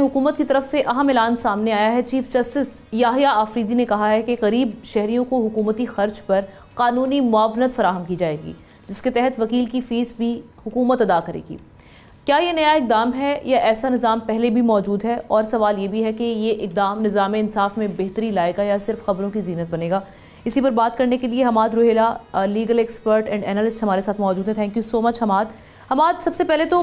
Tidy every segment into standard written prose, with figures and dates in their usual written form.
हुकूमत की तरफ से अहम ऐलान सामने आया है। चीफ जस्टिस याहिया आफरीदी ने कहा है कि करीब शहरियों को हुकूमती खर्च पर कानूनी मुआवनत फराहम की जाएगी, जिसके तहत वकील की फ़ीस भी हुकूमत अदा करेगी। क्या ये नया इकदाम है या ऐसा निज़ाम पहले भी मौजूद है? और सवाल ये भी है कि ये इकदाम निज़ाम इंसाफ में बेहतरी लाएगा या सिर्फ खबरों की जीनत बनेगा। इसी पर बात करने के लिए Hammad Rohela, legal expert and analyst हमारे साथ मौजूद हैं। Thank you so much Hammad, सबसे पहले तो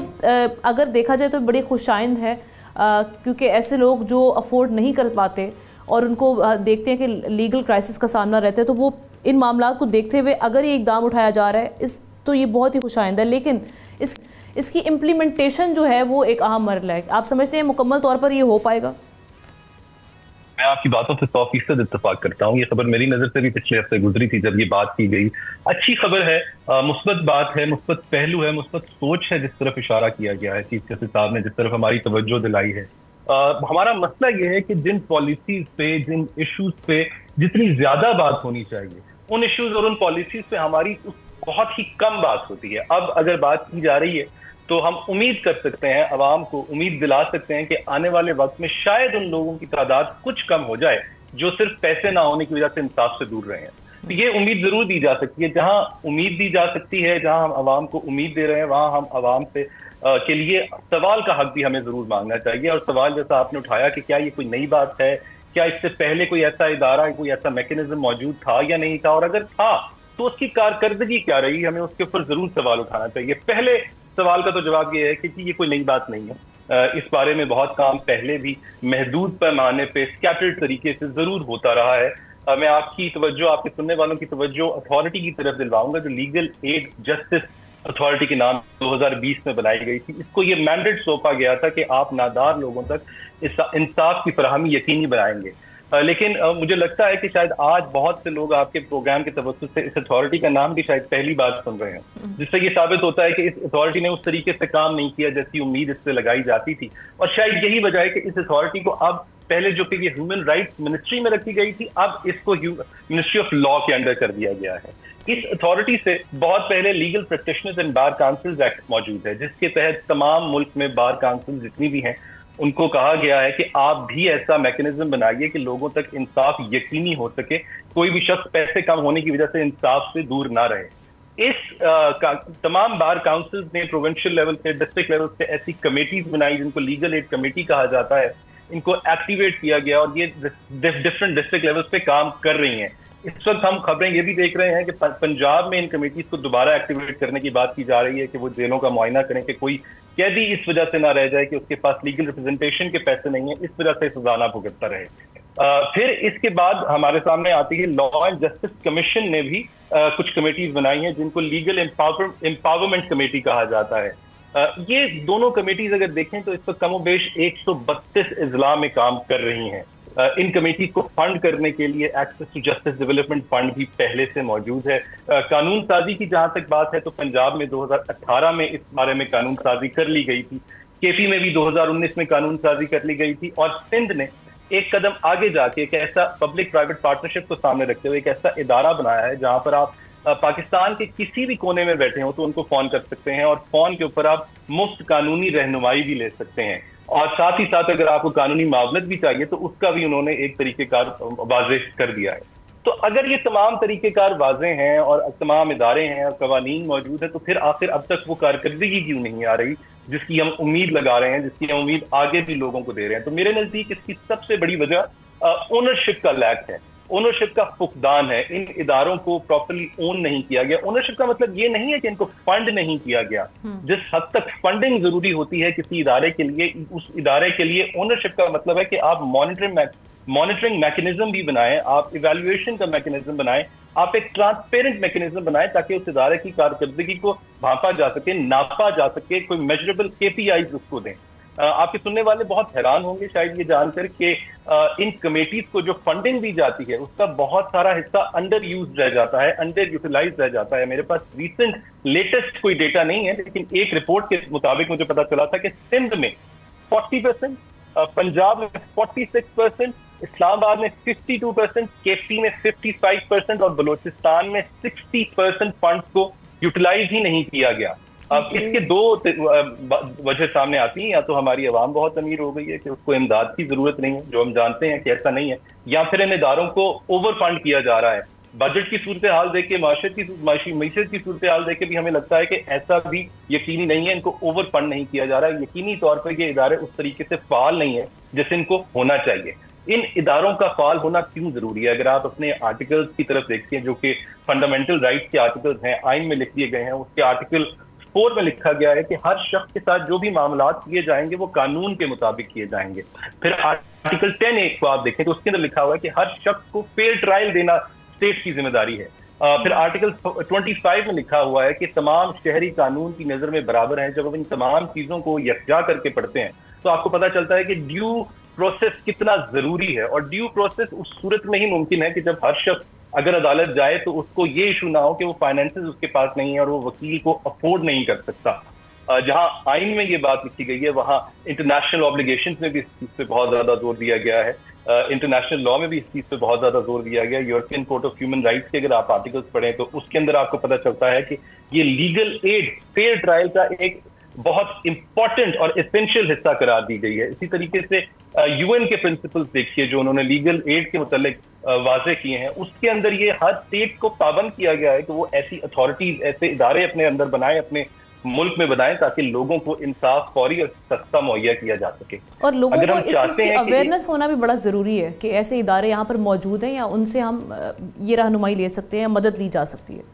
अगर देखा जाए तो बड़े खुशाइंद है, क्योंकि ऐसे लोग जो अफोर्ड नहीं कर पाते और उनको देखते हैं कि लीगल क्राइसिस का सामना रहता है, तो वो इन मामलों को देखते हुए अगर ये इकदाम उठाया जा रहा है तो ये बहुत ही खुशाइंद है। लेकिन इसकी इम्प्लीमेंटेशन जो है वो एक अहम मरहला है। आप समझते हैं मुकम्मल तौर पर ये हो पाएगा? मैं आपकी बातों से 100% इत्तेफाक करता हूँ। ये खबर मेरी नजर से भी पिछले हफ्ते गुजरी थी जब ये बात की गई। अच्छी खबर है, मुस्बत बात है, मुस्बत पहलू है, मुस्बत सोच है, जिस तरफ इशारा किया गया है चीफ जस्टिस साहब ने, जिस तरफ हमारी तवज्जो दिलाई है। हमारा मसला ये है कि जिन पॉलिसीज पे, जिन इश्यूज पे जितनी ज्यादा बात होनी चाहिए, उन इश्यूज और उन पॉलिसीज पे हमारी बहुत ही कम बात होती है। अब अगर बात की जा रही है तो हम उम्मीद कर सकते हैं, अवाम को उम्मीद दिला सकते हैं कि आने वाले वक्त में शायद उन लोगों की तादाद कुछ कम हो जाए जो सिर्फ पैसे ना होने की वजह से इंसाफ से दूर रहे हैं। तो ये उम्मीद जरूर दी जा सकती है। जहां उम्मीद दी जा सकती है, जहां हम अवाम को उम्मीद दे रहे हैं, वहां हम अवाम से के लिए सवाल का हक भी हमें जरूर मांगना चाहिए। और सवाल जैसा आपने उठाया कि क्या ये कोई नई बात है, क्या इससे पहले कोई ऐसा इदारा, कोई ऐसा मैकेनिज्म मौजूद था या नहीं था, और अगर था तो उसकी कारकर्दगी क्या रही, हमें उसके ऊपर जरूर सवाल उठाना चाहिए। पहले सवाल का तो जवाब ये है कि ये कोई नई बात नहीं है। इस बारे में बहुत काम पहले भी महदूद पैमाने पे स्कैटर्ड तरीके से जरूर होता रहा है। मैं आपकी तवज्जो, आपके सुनने वालों की तवज्जो अथॉरिटी की तरफ दिलवाऊंगा जो लीगल एड जस्टिस अथॉरिटी के नाम 2020 में बनाई गई थी। इसको ये मैंडेट सौंपा गया था कि आप नादार लोगों तक इंसाफ की फराहमी यकीनी बनाएंगे। लेकिन मुझे लगता है कि शायद आज बहुत से लोग आपके प्रोग्राम के तवज्जो से इस अथॉरिटी का नाम भी शायद पहली बार सुन रहे हैं, जिससे ये साबित होता है कि इस अथॉरिटी ने उस तरीके से काम नहीं किया जैसी उम्मीद इससे लगाई जाती थी। और शायद यही वजह है कि इस अथॉरिटी को अब पहले जो कि ये ह्यूमन राइट्स मिनिस्ट्री में रखी गई थी, अब इसको मिनिस्ट्री ऑफ लॉ के अंडर कर दिया गया है। इस अथॉरिटी से बहुत पहले legal practitioners and bar councils act मौजूद है, जिसके तहत तमाम मुल्क में बार काउंसिल जितनी भी हैं उनको कहा गया है कि आप भी ऐसा मैकेनिज्म बनाइए कि लोगों तक इंसाफ यकीनी हो सके, कोई भी शख्स पैसे कम होने की वजह से इंसाफ से दूर ना रहे। तमाम बार काउंसिल्स ने प्रोविंशियल लेवल पे, डिस्ट्रिक्ट लेवल पे ऐसी कमेटीज बनाई जिनको लीगल एड कमेटी कहा जाता है। इनको एक्टिवेट किया गया और ये डिफरेंट डिस्ट्रिक्ट लेवल्स पे काम कर रही हैं। इस वक्त हम खबरें ये भी देख रहे हैं कि पंजाब में इन कमेटीज को दोबारा एक्टिवेट करने की बात की जा रही है कि वो जेलों का मुआयना करें कि कोई कैदी इस वजह से ना रह जाए कि उसके पास लीगल रिप्रेजेंटेशन के पैसे नहीं है, इस वजह से सजा ना भुगतता रहे। फिर इसके बाद हमारे सामने आती है लॉ एंड जस्टिस कमीशन ने भी कुछ कमेटीज बनाई हैं जिनको लीगल एम्पावरमेंट कमेटी कहा जाता है। ये दोनों कमेटीज अगर देखें तो इस वक्त कमोबेश 132 इजला में काम कर रही हैं। इन कमेटी को फंड करने के लिए access to justice development fund भी पहले से मौजूद है। कानून साजी की जहां तक बात है तो पंजाब में 2018 में इस बारे में कानून साजी कर ली गई थी, केपी में भी 2019 में कानून साजी कर ली गई थी, और सिंध ने एक कदम आगे जाके एक ऐसा पब्लिक प्राइवेट पार्टनरशिप को सामने रखते हुए एक ऐसा इदारा बनाया है जहां पर आप पाकिस्तान के किसी भी कोने में बैठे हो तो उनको फोन कर सकते हैं और फोन के ऊपर आप मुफ्त कानूनी रहनुमाई भी ले सकते हैं। और साथ ही साथ अगर आपको कानूनी मावनत भी चाहिए तो उसका भी उन्होंने एक तरीकेकार वाज़ेह कर दिया है। तो अगर ये तमाम तरीकेकार वाज़ेह हैं और तमाम इदारे हैं और कवानीन मौजूद है, तो फिर आखिर अब तक वो कारकर्दगी क्यों नहीं आ रही जिसकी हम उम्मीद लगा रहे हैं, जिसकी हम उम्मीद आगे भी लोगों को दे रहे हैं? तो मेरे नजदीक इसकी सबसे बड़ी वजह ओनरशिप का लैक है, ओनरशिप का फुकदान है। इन इदारों को प्रॉपर्ली ओन नहीं किया गया। ओनरशिप का मतलब ये नहीं है कि इनको फंड नहीं किया गया। जिस हद तक फंडिंग जरूरी होती है किसी इदारे के लिए, उस इदारे के लिए ओनरशिप का मतलब है कि आप मॉनिटरिंग मैकेनिज्म भी बनाएं, आप इवैल्यूएशन का मैकेनिज्म बनाएं, आप एक ट्रांसपेरेंट मैकेनिज्म बनाएं ताकि उस इदारे की कारकर्दगी को भांपा जा सके, नापा जा सके, कोई मेजरेबल KPIs उसको दें। आपके सुनने वाले बहुत हैरान होंगे शायद ये जानकर कि इन कमेटीज को जो फंडिंग दी जाती है उसका बहुत सारा हिस्सा अंडर यूज रह जाता है, अंडर यूटिलाइज रह जाता है। मेरे पास रीसेंट लेटेस्ट कोई डेटा नहीं है, लेकिन एक रिपोर्ट के मुताबिक मुझे पता चला था कि सिंध में 40%, पंजाब में 46%, इस्लामाबाद में 52%, केपी में 55% और बलूचिस्तान में 60% फंड्स को यूटिलाइज ही नहीं किया गया। اب اس کے دو وجہ سامنے آتی ہیں، یا تو ہماری عوام بہت امیر ہو گئی ہے کہ اس کو امداد کی ضرورت نہیں ہے، جو ہم جانتے ہیں کہ ایسا نہیں ہے، یا پھر ان اداروں کو اوور فنڈ کیا جا رہا ہے. بجٹ کی صورتحال دیکھ کے، معیشت کی صورتحال دیکھ کے بھی ہمیں لگتا ہے کہ ایسا بھی یقینی نہیں ہے، ان کو اوور فنڈ نہیں کیا جا رہا ہے. یقینی طور پہ یہ ادارے اس طریقے سے فعال نہیں ہیں جیسے ان کو ہونا چاہیے. ان اداروں کا فعال ہونا کیوں ضروری ہے؟ اگر آپ اپنے آرٹیکلز کی طرف دیکھتے ہیں جو کہ فنڈامنٹل رائٹس کے آرٹیکلز ہیں، آئین میں لکھ دیے گئے ہیں، اس کے آرٹیکل 4 میں لکھا گیا ہے کہ ہر شخص کے ساتھ جو بھی معاملات کیے جائیں گے وہ قانون کے مطابق کیے جائیں گے. پھر آرٹیکل 10(a) کو آپ دیکھیں تو اس کے اندر لکھا ہوا ہے کہ ہر شخص کو فیئر ٹرائل دینا اسٹیٹ کی ذمہ داری ہے. پھر آرٹیکل 25 میں لکھا ہوا ہے کہ تمام شہری قانون کی نظر میں برابر ہیں. جب ہم ان تمام چیزوں کو یکجا کر کے پڑھتے ہیں تو آپ کو پتہ چلتا ہے کہ ڈیو پروسیس کتنا ضروری ہے. اور ڈیو پروسیس اس صورت میں ہی ممکن ہے کہ جب ہر شخص اگر عدالت جائے تو اس کو یہ ایشو نہ ہو کہ وہ فائنینسز اس کے پاس نہیں ہے اور وہ وکیل کو افورڈ نہیں کر سکتا. جہاں آئین میں یہ بات لکھی گئی ہے وہاں انٹرنیشنل آبلیگیشنز میں بھی اس چیز پہ بہت زیادہ زور دیا گیا ہے. انٹرنیشنل لا میں بھی اس چیز پہ بہت زیادہ زور دیا گیا. European court of human rights کے اگر آپ آرٹیکلس پڑھیں تو اس کے اندر آپ کو پتہ چلتا ہے کہ یہ لیگل ایڈ فیئر ٹرائل کا ایک بہت امپورٹنٹ اور اسینشیل حصہ قرار دی گئی ہے. اسی طریقے سے یو این کے پرنسپلز دیکھیے جو انہوں نے لیگل ایڈ کے متعلق واضح کیے ہیں، اس کے اندر یہ ہر اسٹیٹ کو پابند کیا گیا ہے کہ وہ ایسی اتھارٹیز، ایسے ادارے اپنے اندر بنائیں، اپنے ملک میں بنائیں تاکہ لوگوں کو انصاف فوری اور سستا مہیا کیا جا سکے. اور لوگوں کو اس چیز کی اویئرنیس ہونا بھی بڑا ضروری ہے کہ ایسے ادارے یہاں پر موجود ہیں یا ان سے ہم یہ رہنمائی لے سکتے ہیں، مدد لی جا سکتی ہے.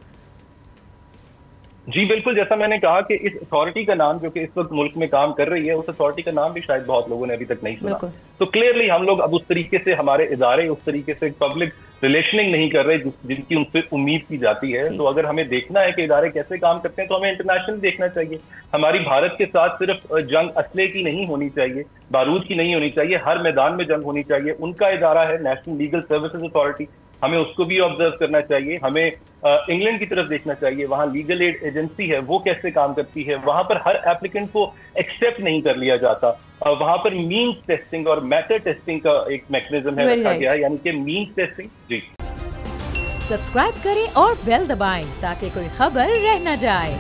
جی بالکل، جیسا میں نے کہا کہ اس اتھارٹی کا نام جو کہ اس وقت ملک میں کام کر رہی ہے، اس اتھارٹی کا نام بھی شاید بہت لوگوں نے ابھی تک نہیں سنا. تو کلیئرلی ہم لوگ اب اس طریقے سے ہمارے ادارے اس طریقے سے پبلک ریلیشننگ نہیں کر رہے جن کی ان سے امید کی جاتی ہے. تو اگر ہمیں دیکھنا ہے کہ ادارے کیسے کام کرتے ہیں تو ہمیں انٹرنیشنل دیکھنا چاہیے. ہماری بھارت کے ساتھ صرف جنگ اسلحے کی نہیں ہونی چاہیے، بارود کی نہیں ہونی چاہیے، ہر میدان میں جنگ ہونی چاہیے. ان کا ادارہ ہے نیشنل لیگل سروسز اتھارٹی، ہمیں اس کو بھی آبزرو کرنا چاہیے. ہمیں انگلینڈ کی طرف دیکھنا چاہیے، وہاں لیگل ایڈ ایجنسی ہے وہ کیسے کام کرتی ہے. وہاں پر ہر ایپلیکنٹ کو ایکسیپٹ نہیں کر لیا جاتا. وہاں پر مینز ٹیسٹنگ اور میتھڈ ٹیسٹنگ کا ایک میکنزم ہے رکھا گیا ہے، یعنی کہ مینز ٹیسٹنگ. جی سبسکرائب کریں اور بیل دبائیں تاکہ کوئی خبر رہ نہ جائے.